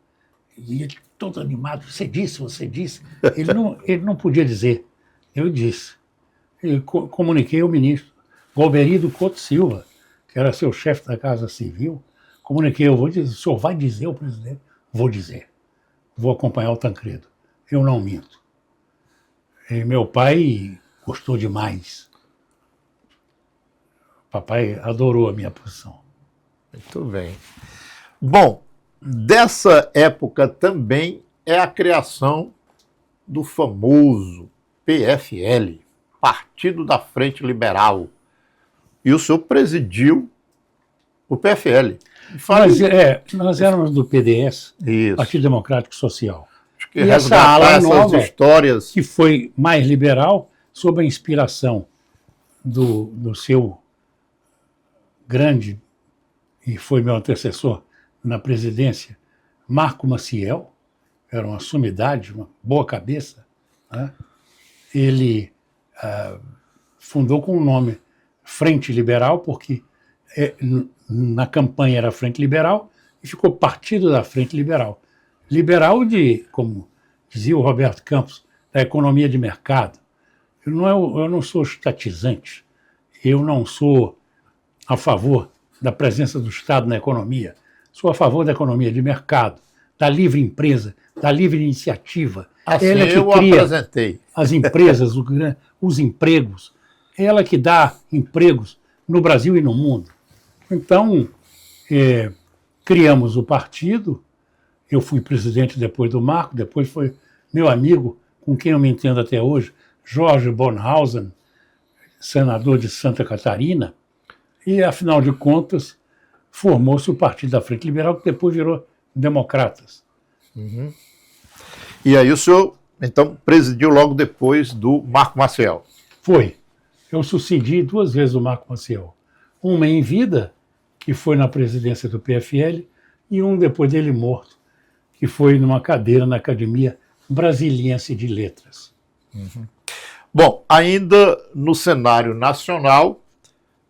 e ele todo animado: você disse. Ele não podia dizer. Eu disse. Eu comuniquei ao ministro Golbery Couto Silva, que era seu chefe da Casa Civil. Comuniquei: eu vou dizer, o senhor vai dizer ao presidente? Vou dizer. Vou acompanhar o Tancredo. Eu não minto. E meu pai gostou demais. Papai adorou a minha posição. Muito bem. Bom, dessa época também é a criação do famoso PFL, Partido da Frente Liberal, e o senhor presidiu o PFL. Nós éramos do PDS, Isso. Partido Democrático Social. Acho que E essa resgatar ala essas nova, histórias. que foi mais liberal, sob a inspiração do seu grande, e foi meu antecessor na presidência, Marco Maciel, era uma sumidade, uma boa cabeça, né? Ele fundou com o nome Frente Liberal, porque na campanha era Frente Liberal e ficou Partido da Frente Liberal. Liberal como dizia o Roberto Campos, da economia de mercado. Eu não sou estatizante, eu não sou a favor da presença do Estado na economia, sou a favor da economia de mercado, da livre empresa, da livre iniciativa. Assim Ela é que eu cria apresentei. as empresas, os empregos, ela que dá empregos no Brasil e no mundo. Então, criamos o partido, eu fui presidente depois do Marco, depois foi meu amigo, com quem eu me entendo até hoje, Jorge Bornhausen, senador de Santa Catarina, e, afinal de contas, formou-se o Partido da Frente Liberal, que depois virou Democratas. E aí o senhor, então, presidiu logo depois do Marco Maciel. Foi. Eu sucedi 2 vezes o Marco Maciel. Uma em vida, que foi na presidência do PFL, e um depois dele morto, que foi numa cadeira na Academia Brasiliense de Letras. Bom, ainda no cenário nacional,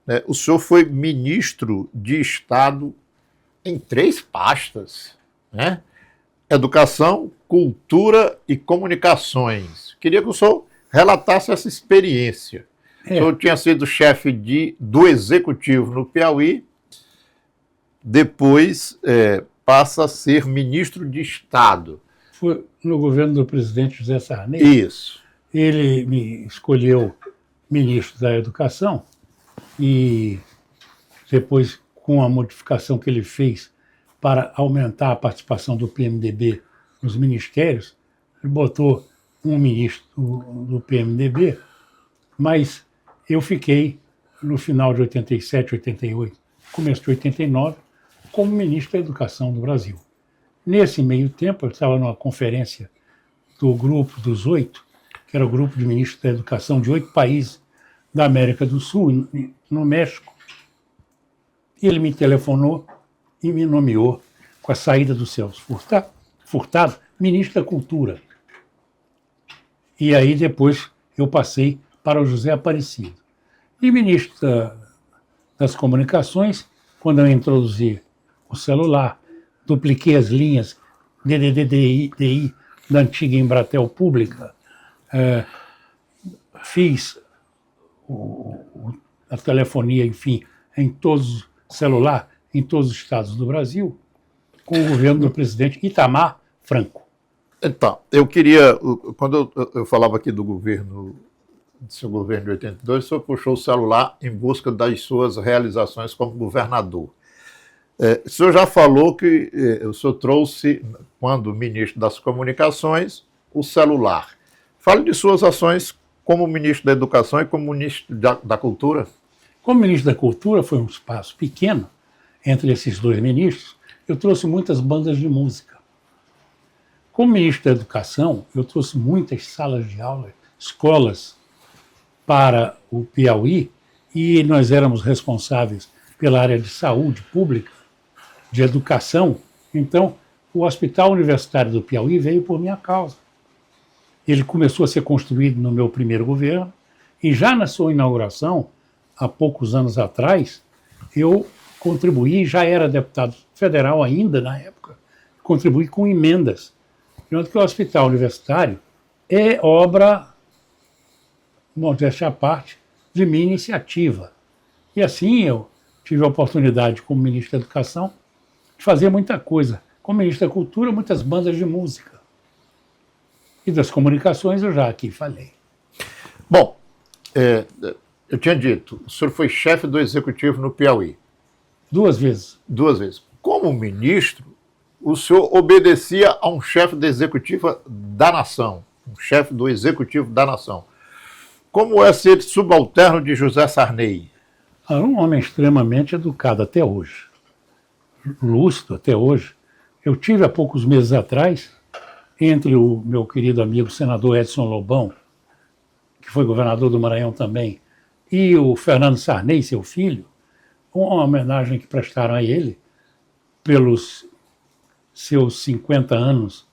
né, o senhor foi ministro de Estado em 3 pastas, né? Educação, Cultura e Comunicações. Queria que o senhor relatasse essa experiência. O senhor tinha sido chefe do Executivo no Piauí, depois passa a ser ministro de Estado. Foi no governo do presidente José Sarney. Isso. Ele me escolheu ministro da Educação e depois, com a modificação que ele fez para aumentar a participação do PMDB nos ministérios, ele botou um ministro do PMDB, mas eu fiquei, no final de 87, 88, começo de 89, como ministro da Educação do Brasil. Nesse meio tempo, eu estava numa conferência do Grupo dos 8, que era o grupo de ministros da Educação de 8 países da América do Sul, no México. E ele me telefonou e me nomeou, com a saída do Celso Furtado, ministro da Cultura. E aí depois eu passei para o José Aparecido. E ministro das Comunicações, quando eu introduzi o celular, dupliquei as linhas DDD-DI da antiga Embratel Pública, fiz a telefonia, enfim, em todos os celular, em todos os estados do Brasil, com o governo do presidente Itamar Franco. Então, eu queria, quando eu falava aqui do seu governo de 82, o senhor puxou o celular em busca das suas realizações como governador. O senhor já falou que o senhor trouxe, quando ministro das Comunicações, o celular. Fale de suas ações como ministro da Educação e como ministro da Cultura. Como ministro da Cultura, foi um espaço pequeno entre esses 2 ministros, eu trouxe muitas bandas de música. Como ministro da Educação, eu trouxe muitas salas de aula, escolas para o Piauí, e nós éramos responsáveis pela área de saúde pública, de educação. Então, o Hospital Universitário do Piauí veio por minha causa. Ele começou a ser construído no meu primeiro governo, e já na sua inauguração, há poucos anos atrás, eu contribuí, já era deputado federal ainda na época, contribuí com emendas. De modo que o Hospital Universitário é obra, modéstia à parte, de minha iniciativa. E assim eu tive a oportunidade, como ministro da Educação, de fazer muita coisa. Como ministro da Cultura, muitas bandas de música. E das comunicações eu já aqui falei. Bom, eu tinha dito, o senhor foi chefe do Executivo no Piauí. 2 vezes. 2 vezes. Como ministro, o senhor obedecia a um chefe do Executivo da Nação, um chefe do Executivo da Nação. Como é ser subalterno de José Sarney? Era um homem extremamente educado até hoje, lúcido até hoje. Eu tive há poucos meses atrás, entre o meu querido amigo senador Edson Lobão, que foi governador do Maranhão também, e o Fernando Sarney, seu filho, uma homenagem que prestaram a ele pelos seus 50 anos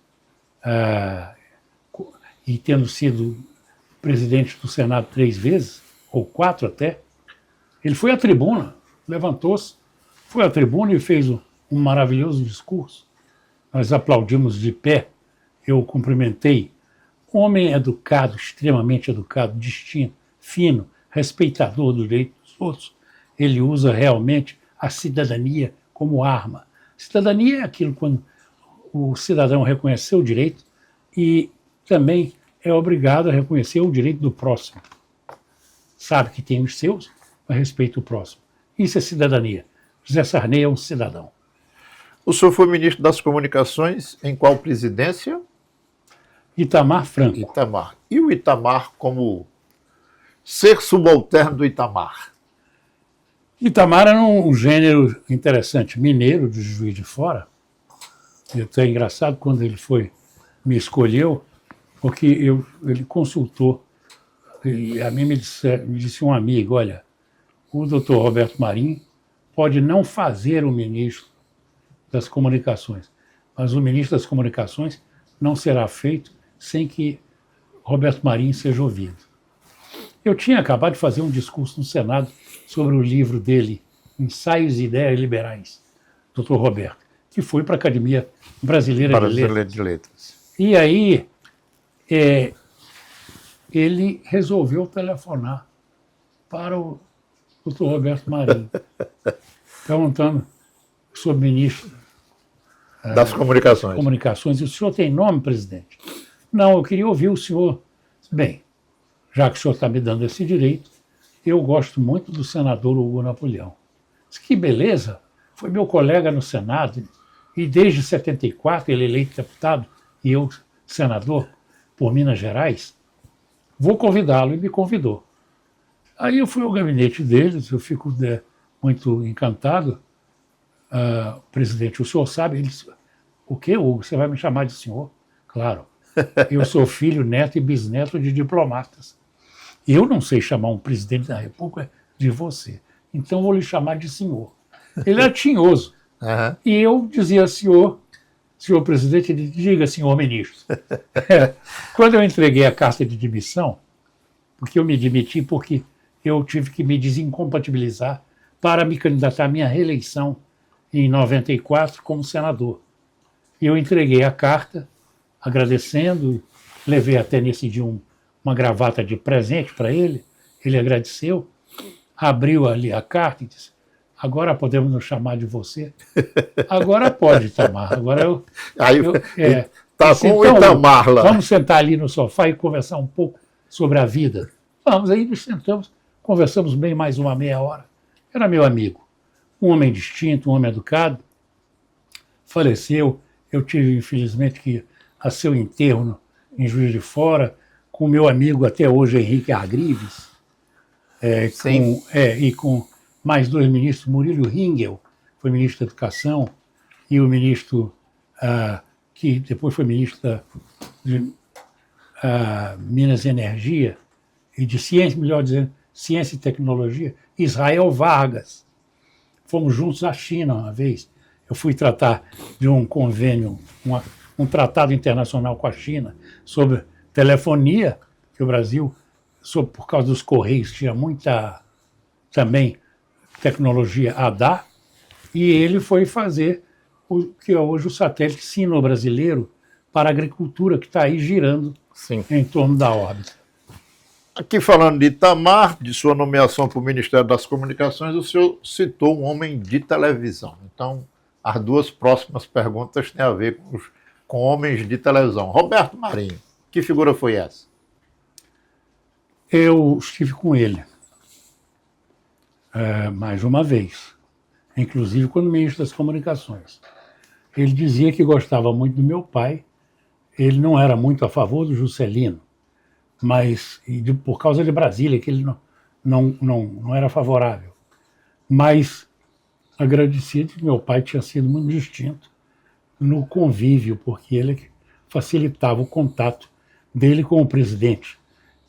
e tendo sido presidente do Senado 3 vezes, ou 4 até. Ele foi à tribuna, levantou-se, foi à tribuna e fez um maravilhoso discurso. Nós aplaudimos de pé, eu o cumprimentei. Um homem educado, extremamente educado, distinto, fino, respeitador do direito dos outros. Ele usa realmente a cidadania como arma. Cidadania é aquilo quando o cidadão reconheceu o direito e também é obrigado a reconhecer o direito do próximo. Sabe que tem os seus, mas respeita o próximo. Isso é cidadania. José Sarney é um cidadão. O senhor foi ministro das Comunicações em qual presidência? Itamar Franco. Itamar. E o Itamar como ser subalterno do Itamar? Itamar era um gênero interessante, mineiro de Juiz de Fora. E até é engraçado quando ele me escolheu, porque ele consultou, e a mim me disse um amigo, olha, o doutor Roberto Marinho pode não fazer o ministro das Comunicações, mas o ministro das Comunicações não será feito sem que Roberto Marinho seja ouvido. Eu tinha acabado de fazer um discurso no Senado sobre o livro dele, Ensaios e Ideias Liberais, Dr. Roberto, que foi para a Academia Brasileira de Letras. E aí ele resolveu telefonar para o Dr. Roberto Marinho, perguntando sobre o ministro das Comunicações. O senhor tem nome, presidente? Não, eu queria ouvir o senhor. Bem, já que o senhor está me dando esse direito, eu gosto muito do senador Hugo Napoleão. Disse, que beleza, foi meu colega no Senado, e desde 74 ele eleito deputado e eu senador por Minas Gerais. Vou convidá-lo, e me convidou. Aí eu fui ao gabinete deles, eu fico muito encantado. Presidente, o senhor sabe? Ele disse, o quê, Hugo? Você vai me chamar de senhor? Claro. Eu sou filho, neto e bisneto de diplomatas. Eu não sei chamar um presidente da República de você. Então vou lhe chamar de senhor. Ele era tinhoso. Uhum. E eu dizia, senhor presidente, ele diga, senhor ministro. Quando eu entreguei a carta de demissão, porque eu me demiti porque eu tive que me desincompatibilizar para me candidatar à minha reeleição em 94 como senador. E eu entreguei a carta, agradecendo, levei até nesse dia uma gravata de presente para ele, ele agradeceu, abriu ali a carta e disse, agora podemos nos chamar de você? Agora pode, Itamar. Agora Tá com o Itamar lá. Vamos sentar ali no sofá e conversar um pouco sobre a vida. Vamos, aí nos sentamos, conversamos bem mais uma meia hora. Era meu amigo, um homem distinto, um homem educado. Faleceu, eu tive, infelizmente, que ir a seu enterro em Juiz de Fora, com o meu amigo até hoje, Henrique Argrives, e com mais 2 ministros, Murilo Ringel, foi ministro da Educação, e o ministro, que depois foi ministro de Minas e Energia, e de Ciência, melhor dizendo, Ciência e Tecnologia, Israel Vargas. Fomos juntos à China uma vez. Eu fui tratar de um convênio, um tratado internacional com a China sobre telefonia, que o Brasil, por causa dos Correios, tinha muita também tecnologia a dar, e ele foi fazer o que é hoje o satélite sino-brasileiro para a agricultura, que está aí girando em torno da órbita. Aqui falando de Itamar, de sua nomeação para o Ministério das Comunicações, o senhor citou um homem de televisão. Então, as 2 próximas perguntas têm a ver com homens de televisão. Roberto Marinho, que figura foi essa? Eu estive com ele mais uma vez, inclusive quando ministro das Comunicações. Ele dizia que gostava muito do meu pai, ele não era muito a favor do Juscelino, mas por causa de Brasília, que ele não era favorável. mas agradecido que meu pai tinha sido muito distinto no convívio, porque ele facilitava o contato dele com o presidente.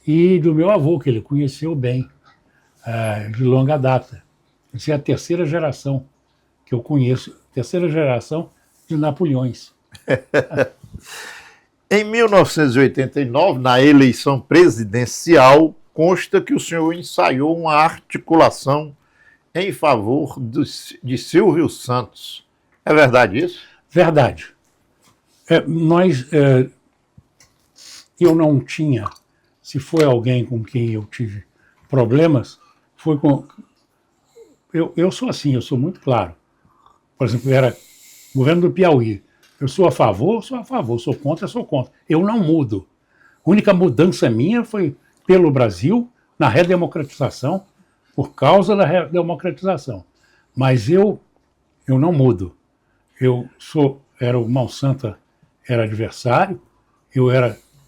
E do meu avô, que ele conheceu bem, de longa data. Essa é a terceira geração que eu conheço, terceira geração de Napoleões. Em 1989, na eleição presidencial, consta que o senhor ensaiou uma articulação em favor de Silvio Santos. É verdade isso? Verdade. Eu não tinha, se foi alguém com quem eu tive problemas, foi com... Eu sou assim, eu sou muito claro. Por exemplo, era governo do Piauí. Eu sou a favor, sou contra. Eu não mudo. A única mudança minha foi pelo Brasil, na redemocratização, por causa da redemocratização. Mas eu não mudo. Era o Mão Santa, era adversário,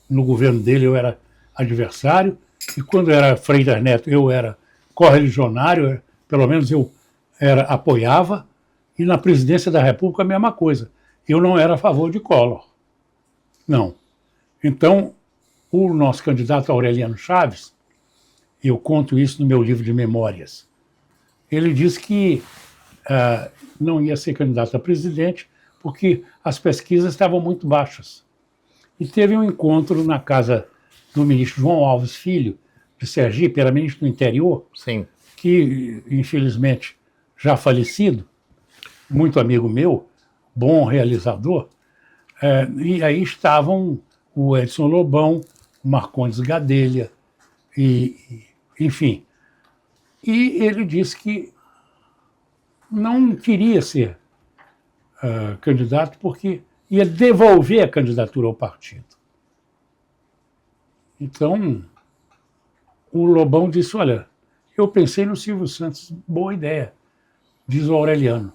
no governo dele eu era adversário, e quando era Freitas Neto eu era correligionário, pelo menos eu apoiava, e na presidência da República a mesma coisa. Eu não era a favor de Collor. Não. Então, o nosso candidato Aureliano Chaves, eu conto isso no meu livro de memórias, ele disse que não ia ser candidato a presidente porque as pesquisas estavam muito baixas. E teve um encontro na casa do ministro João Alves Filho, de Sergipe, era ministro do interior, sim, que infelizmente já falecido, muito amigo meu, bom realizador, e aí estavam o Edson Lobão, o Marcondes Gadelha, enfim. E ele disse que não queria ser candidato porque ia devolver a candidatura ao partido. Então, o Lobão disse, olha, eu pensei no Silvio Santos, boa ideia, diz o Aureliano.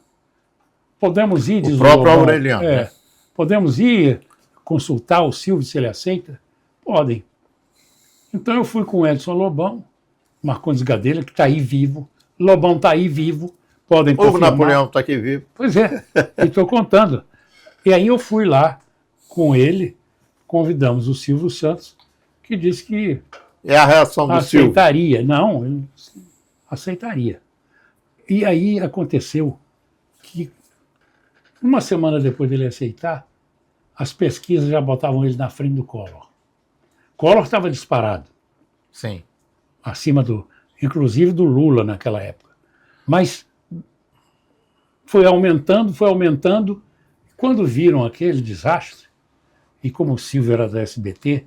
Podemos ir, diz o próprio Lobão, Aureliano. Né? Podemos ir consultar o Silvio se ele aceita? Podem. Então eu fui com o Edson Lobão, Marcondes Gadelha, que está aí vivo, Lobão está aí vivo, podem confirmar. O Napoleão está aqui vivo. Pois é, estou contando. E aí eu fui lá com ele, convidamos o Silvio Santos, que disse que é a reação do aceitaria. Silvio. Não, ele aceitaria. E aí aconteceu que, uma semana depois dele aceitar, as pesquisas já botavam ele na frente do Collor. Collor estava disparado. Sim. Acima inclusive do Lula naquela época. Mas foi aumentando. Quando viram aquele desastre, e como o Silvio era da SBT,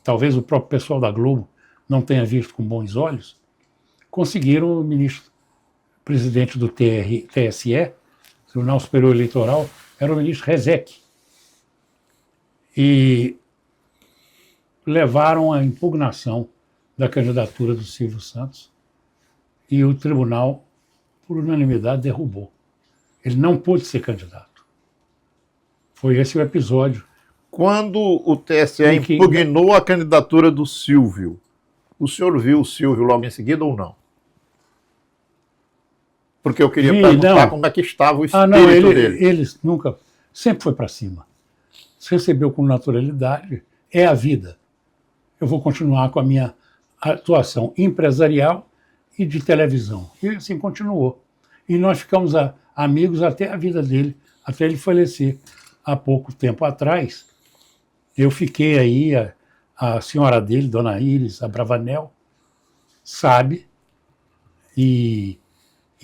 talvez o próprio pessoal da Globo não tenha visto com bons olhos, conseguiram o presidente do TSE, Tribunal Superior Eleitoral, era o ministro Rezec. E levaram a impugnação da candidatura do Silvio Santos e o tribunal, por unanimidade, derrubou. Ele não pôde ser candidato. Foi esse o episódio. Quando o TSE impugnou a candidatura do Silvio, o senhor viu o Silvio logo em seguida ou não? Porque eu queria perguntar como é que estava o espírito dele. Ele nunca, sempre foi para cima. Se recebeu com naturalidade, é a vida. Eu vou continuar com a minha atuação empresarial e de televisão. E assim continuou. E nós ficamos amigos até a vida dele, até ele falecer. Há pouco tempo atrás, eu fiquei aí, a senhora dele, Dona Iris Abravanel, sabe, e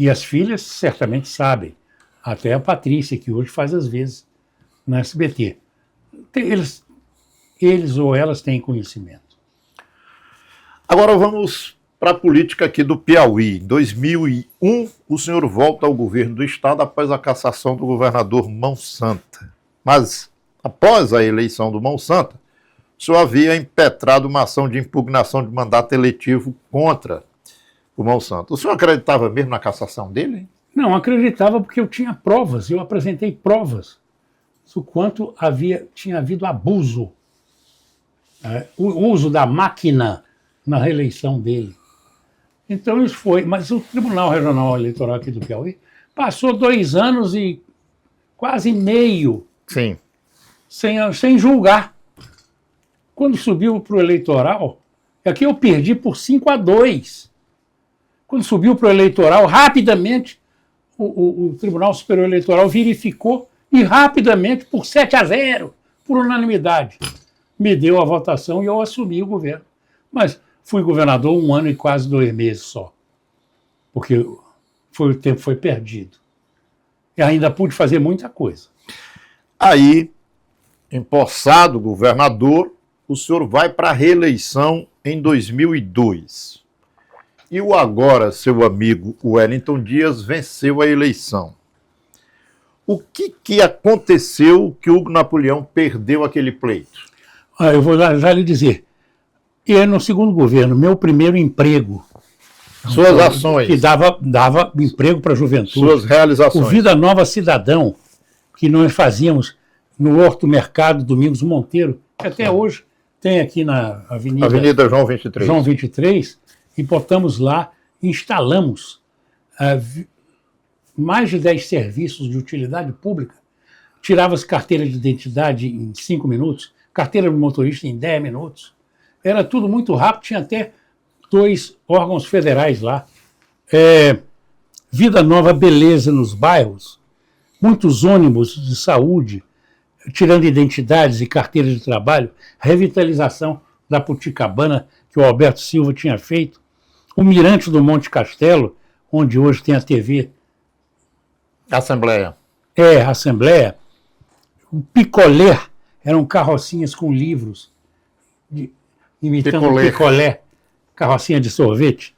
as filhas certamente sabem, até a Patrícia, que hoje faz às vezes na SBT. Eles ou elas têm conhecimento. Agora vamos para a política aqui do Piauí. Em 2001, o senhor volta ao governo do estado após a cassação do governador Mão Santa. Mas, após a eleição do Mão Santa, o senhor havia impetrado uma ação de impugnação de mandato eletivo contra o Mão Santa. O senhor acreditava mesmo na cassação dele? Não, acreditava porque eu tinha provas, eu apresentei provas do quanto tinha havido abuso, o uso da máquina na reeleição dele. Então isso foi, mas o Tribunal Regional Eleitoral aqui do Piauí passou 2 anos e quase meio Sim. sem julgar. Quando subiu para o eleitoral, aqui eu perdi por 5-2. Quando subiu para o eleitoral, rapidamente o Tribunal Superior Eleitoral verificou e rapidamente, por 7-0, por unanimidade, me deu a votação e eu assumi o governo. Mas fui governador 1 ano e quase 2 meses só, porque o tempo foi perdido. E ainda pude fazer muita coisa. Aí, empossado governador, o senhor vai para a reeleição em 2002. E o agora seu amigo Wellington Dias venceu a eleição. O que aconteceu que Hugo Napoleão perdeu aquele pleito? Eu vou já lhe dizer. E no segundo governo, meu primeiro emprego. Suas ações. Que dava emprego para a juventude. Suas realizações. O Vida Nova Cidadão, que nós fazíamos no Horto Mercado Domingos Monteiro, que até hoje tem aqui na Avenida João 23. João 23, e botamos lá, instalamos mais de 10 serviços de utilidade pública. Tirava-se carteira de identidade em 5 minutos, carteira do motorista em 10 minutos. Era tudo muito rápido, tinha até 2 órgãos federais lá. Vida Nova Beleza nos bairros, muitos ônibus de saúde, tirando identidades e carteiras de trabalho, revitalização da Puticabana, que o Alberto Silva tinha feito, o Mirante do Monte Castelo, onde hoje tem a TV. Assembleia. Assembleia. O Picolé, eram carrocinhas com livros, imitando picolé, carrocinha de sorvete.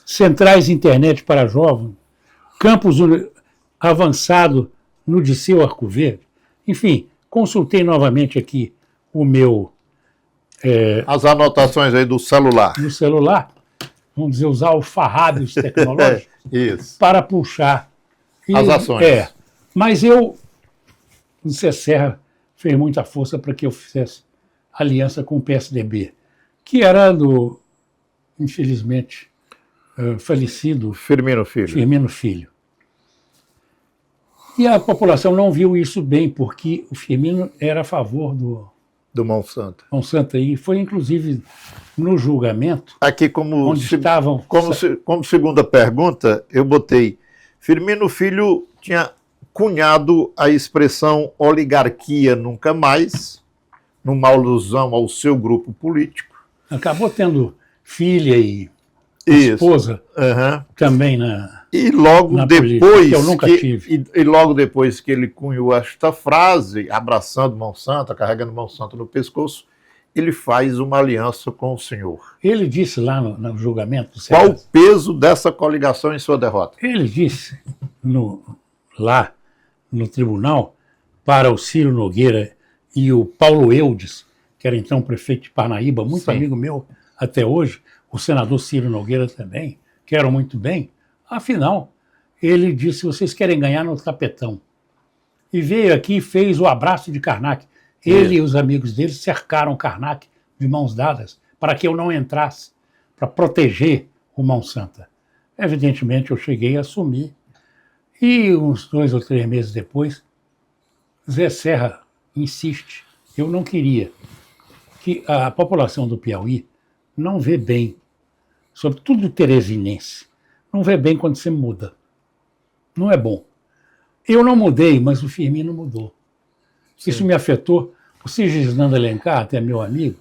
Centrais internet para jovens, campus avançado no Disseu Arco Verde. Enfim, consultei novamente aqui o meu... As anotações aí do celular. No celular, vamos dizer, os alfarrábios tecnológicos Isso. para puxar. As ações. Mas o Zé Serra fez muita força para que eu fizesse aliança com o PSDB, que era do, infelizmente, falecido Firmino Filho. E a população não viu isso bem, porque o Firmino era a favor do Monsanto. E foi, inclusive, no julgamento, aqui como segunda pergunta, eu botei, Firmino Filho tinha cunhado a expressão oligarquia nunca mais, numa alusão ao seu grupo político. Acabou tendo filha e esposa também e logo depois política, que eu nunca tive. E logo depois que ele cunhou esta frase, abraçando Monsanto, carregando Monsanto no pescoço, ele faz uma aliança com o senhor. Ele disse lá no julgamento... Qual o peso dessa coligação em sua derrota? Ele disse lá no tribunal para o Ciro Nogueira e o Paulo Eudes, que era então prefeito de Parnaíba, muito amigo meu até hoje, o senador Ciro Nogueira também, quero muito bem. Afinal, ele disse, vocês querem ganhar no tapetão. E veio aqui e fez o abraço de Karnak. Ele e os amigos dele cercaram Karnak de mãos dadas para que eu não entrasse, para proteger o Monsanto. Evidentemente, eu cheguei a assumir. E uns 2 ou 3 meses depois, Zé Serra insiste. Eu não queria que a população do Piauí não vê bem, sobretudo teresinense, não vê bem quando você muda. Não é bom. Eu não mudei, mas o Firmino mudou. Sim. Isso me afetou. O Sigisnando Alencar, até meu amigo,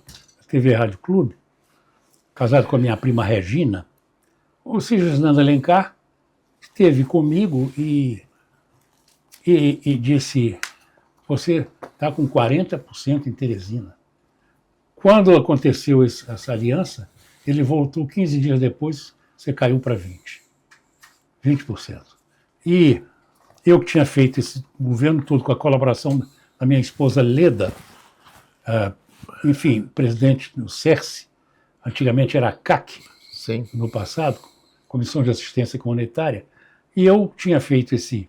TV Rádio Clube, casado com a minha prima Regina, o Sigisnando Alencar esteve comigo e disse, você está com 40% em Teresina. Quando aconteceu essa aliança, ele voltou 15 dias depois, você caiu para 20%. E eu que tinha feito esse governo todo com a colaboração da minha esposa Leda, enfim, presidente do CERCE, antigamente era a CAC, sim, no passado, Comissão de Assistência Comunitária, e eu tinha feito esse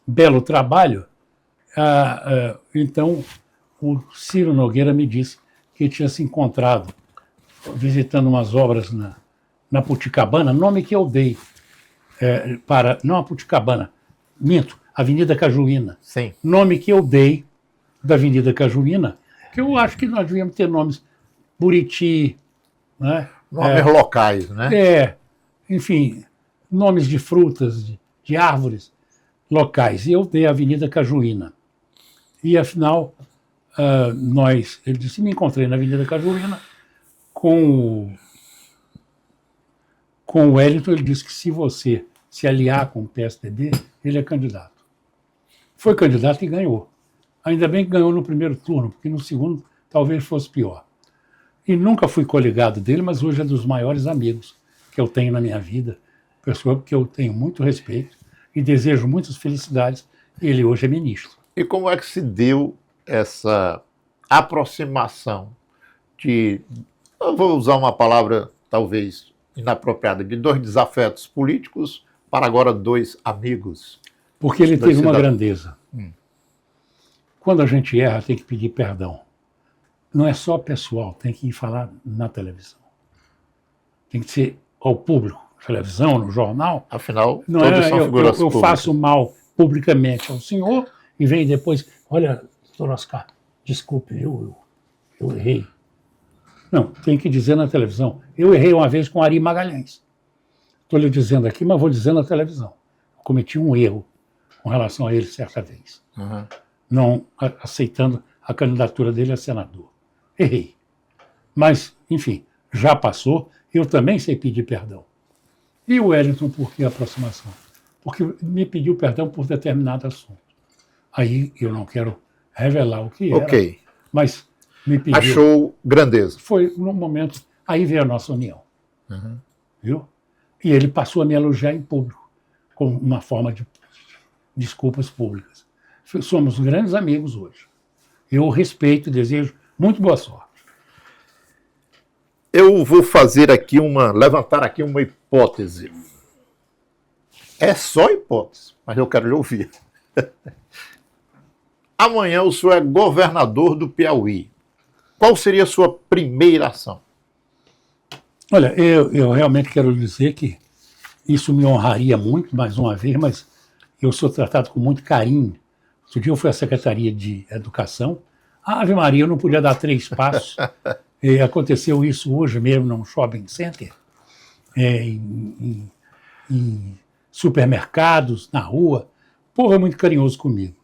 belo trabalho, então o Ciro Nogueira me disse que tinha se encontrado visitando umas obras na Puticabana, nome que eu dei não a Puticabana, minto, Avenida Cajuína. Sim. Nome que eu dei da Avenida Cajuína, que eu acho que nós devíamos ter nomes Buriti, né? Nomes locais, né? Enfim, nomes de frutas, de árvores locais. E eu dei a Avenida Cajuína. E, afinal, ele disse, me encontrei na Avenida Cajuína com o Wellington. Ele disse que se você se aliar com o PSDB, ele é candidato. Foi candidato e ganhou. Ainda bem que ganhou no primeiro turno, porque no segundo talvez fosse pior. E nunca fui coligado dele, mas hoje é dos maiores amigos que eu tenho na minha vida. Pessoa que eu tenho muito respeito e desejo muitas felicidades. Ele hoje é ministro. E como é que se deu essa aproximação eu vou usar uma palavra talvez inapropriada, de 2 desafetos políticos para agora 2 amigos? Porque ele teve uma grandeza. Quando a gente erra, tem que pedir perdão. Não é só pessoal, tem que ir falar na televisão. Tem que ser ao público, na televisão, no jornal. Afinal, não todos são figuras eu públicas. faço mal publicamente ao senhor e vem depois, olha, doutor Oscar, desculpe, eu errei. Não, tem que dizer na televisão. Eu errei uma vez com Ari Magalhães. Estou lhe dizendo aqui, mas vou dizer na televisão. Eu cometi um erro com relação a ele certa vez. Não aceitando a candidatura dele a senador. Errei. Mas, enfim, já passou. Eu também sei pedir perdão. E o Wellington, por que aproximação? Porque me pediu perdão por determinado assunto. Aí eu não quero revelar o que era. Ok. Mas me pediu. Achou grandeza. Foi num momento. Aí veio a nossa união. Viu? E ele passou a me elogiar em público, com uma forma de desculpas públicas. Somos grandes amigos hoje. Eu o respeito e desejo muito boa sorte. Eu vou levantar aqui uma hipótese. É só hipótese, mas eu quero lhe ouvir. Amanhã o senhor é governador do Piauí. Qual seria a sua primeira ação? Olha, eu realmente quero dizer que isso me honraria muito, mais uma vez, mas eu sou tratado com muito carinho. Outro dia eu fui à Secretaria de Educação. Ave Maria, eu não podia dar 3 passos. Aconteceu isso hoje mesmo num shopping center, em supermercados, na rua. O povo é muito carinhoso comigo.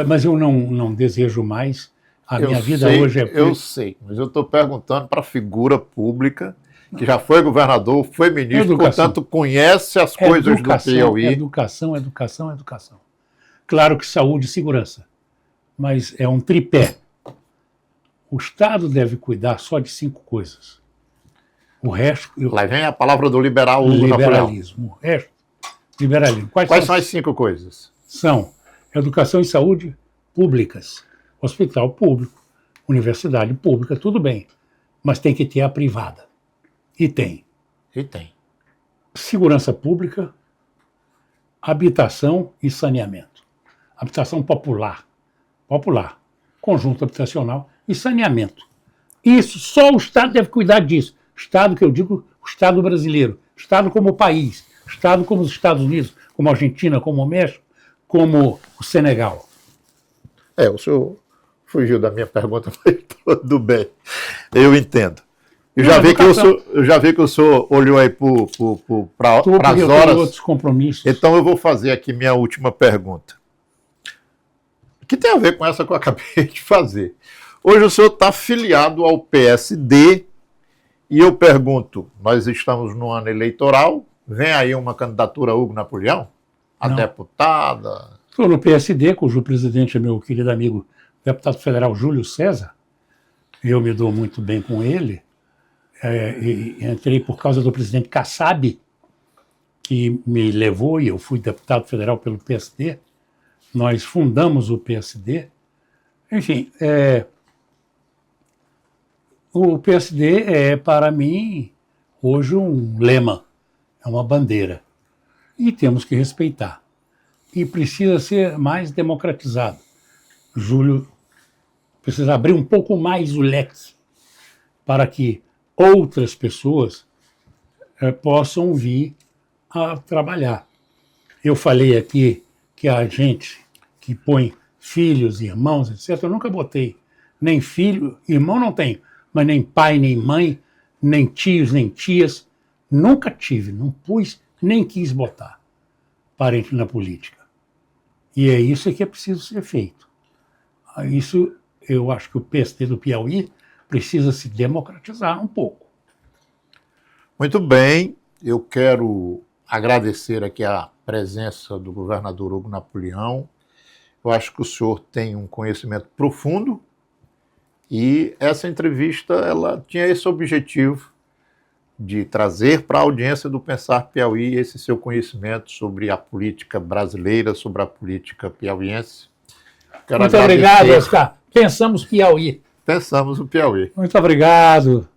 Mas eu não desejo mais. Minha vida hoje é... Eu sei, mas eu estou perguntando para a figura pública que já foi governador, foi ministro, portanto conhece as coisas do Piauí. Educação. Claro que saúde e segurança, mas é um tripé. O Estado deve cuidar só de 5 coisas. O resto... Lá vem a palavra do liberal. Liberalismo. O resto, liberalismo. Quais são as 5 coisas? São educação e saúde públicas, hospital público, universidade pública, tudo bem, mas tem que ter a privada. E tem. Segurança pública, habitação e saneamento. Habitação popular, conjunto habitacional e saneamento. Isso, só o Estado deve cuidar disso. Estado que eu digo, o Estado brasileiro. Estado como país. Estado como os Estados Unidos, como a Argentina, como o México, como o Senegal. O senhor fugiu da minha pergunta, mas tudo bem. Eu entendo. Eu já vi que o senhor olhou aí para as horas. Outros compromissos. Então eu vou fazer aqui minha última pergunta, que tem a ver com essa que eu acabei de fazer. Hoje o senhor está filiado ao PSD e eu pergunto, nós estamos no ano eleitoral, vem aí uma candidatura Hugo Napoleão? A deputada? Estou no PSD, cujo presidente é meu querido amigo, deputado federal Júlio César. Eu me dou muito bem com ele. Entrei por causa do presidente Kassab, que me levou, e eu fui deputado federal pelo PSD. Nós fundamos o PSD. Enfim, o PSD é, para mim, hoje um lema, é uma bandeira. E temos que respeitar. E precisa ser mais democratizado. Júlio precisa abrir um pouco mais o leque para que outras pessoas possam vir a trabalhar. Eu falei aqui que a gente que põe filhos, irmãos, etc., eu nunca botei nem filho, irmão não tenho, mas nem pai, nem mãe, nem tios, nem tias, nunca tive, não pus, nem quis botar parente na política. E é isso que é preciso ser feito. Isso, eu acho que o PST do Piauí precisa se democratizar um pouco. Muito bem, eu quero agradecer aqui a presença do governador Hugo Napoleão. Eu acho que o senhor tem um conhecimento profundo e essa entrevista ela tinha esse objetivo de trazer para a audiência do Pensar Piauí esse seu conhecimento sobre a política brasileira, sobre a política piauiense. Muito obrigado, Oscar. Pensamos Piauí. Pensamos o Piauí. Muito obrigado.